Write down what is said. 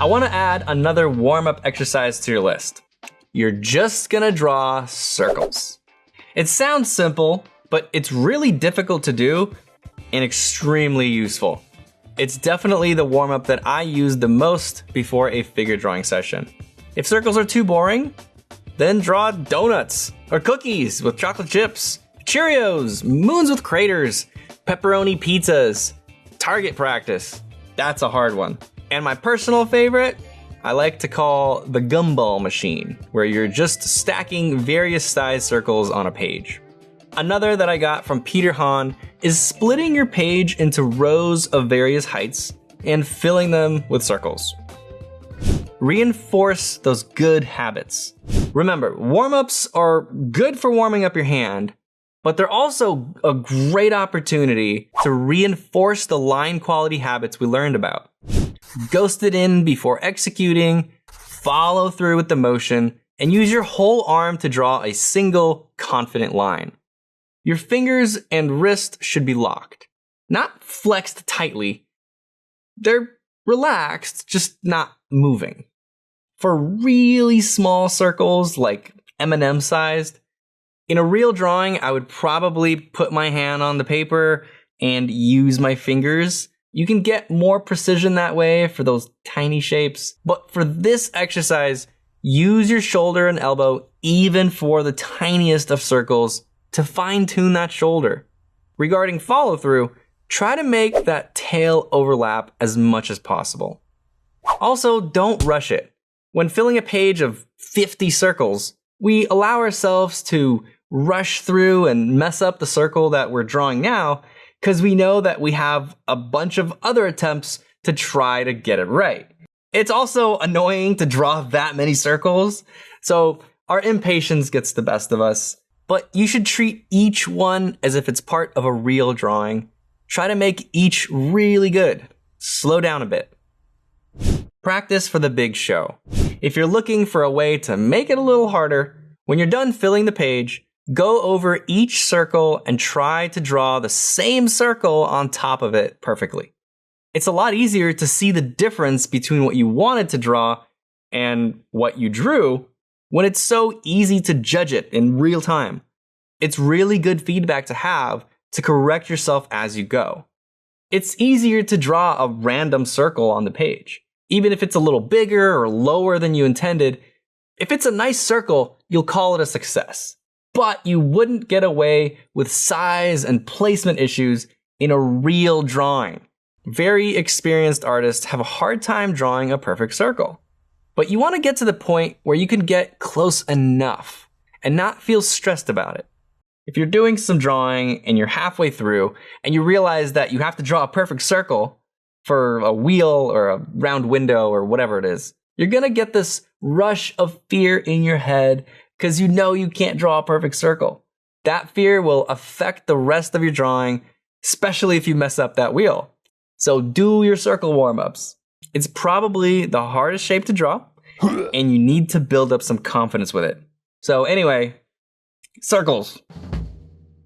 I want to add another warm-up exercise to your list. You're just gonna draw circles. It sounds simple, but it's really difficult to do and extremely useful. It's definitely the warm-up that I use the most before a figure drawing session. If circles are too boring, then draw donuts or cookies with chocolate chips, Cheerios, moons with craters, pepperoni pizzas, target practice. That's a hard one. And my personal favorite, I like to call the gumball machine, where you're just stacking various size circles on a page. Another that I got from Peter Hahn is splitting your page into rows of various heights and filling them with circles. Reinforce those good habits. Remember, warm-ups are good for warming up your hand, but they're also a great opportunity to reinforce the line quality habits we learned about. Ghost it in before executing, follow through with the motion, and use your whole arm to draw a single, confident line. Your fingers and wrist should be locked, not flexed tightly. They're relaxed, just not moving. For really small circles, like M&M sized, in a real drawing, I would probably put my hand on the paper and use my fingers. You can get more precision that way for those tiny shapes. But for this exercise, use your shoulder and elbow even for the tiniest of circles to fine-tune that shoulder. Regarding follow-through, try to make that tail overlap as much as possible. Also, don't rush it. When filling a page of 50 circles, we allow ourselves to rush through and mess up the circle that we're drawing now because we know that we have a bunch of other attempts to try to get it right. It's also annoying to draw that many circles, so our impatience gets the best of us. But you should treat each one as if it's part of a real drawing. Try to make each really good. Slow down a bit. Practice for the big show. If you're looking for a way to make it a little harder, when you're done filling the page, go over each circle and try to draw the same circle on top of it perfectly. It's a lot easier to see the difference between what you wanted to draw and what you drew when it's so easy to judge it in real time. It's really good feedback to have to correct yourself as you go. It's easier to draw a random circle on the page. Even if it's a little bigger or lower than you intended, if it's a nice circle, you'll call it a success. But you wouldn't get away with size and placement issues in a real drawing. Very experienced artists have a hard time drawing a perfect circle. But you want to get to the point where you can get close enough and not feel stressed about it. If you're doing some drawing and you're halfway through and you realize that you have to draw a perfect circle for a wheel or a round window or whatever it is, you're going to get this rush of fear in your head because you know you can't draw a perfect circle. That fear will affect the rest of your drawing, especially if you mess up that wheel. So do your circle warm-ups. It's probably the hardest shape to draw, and you need to build up some confidence with it. So anyway, circles.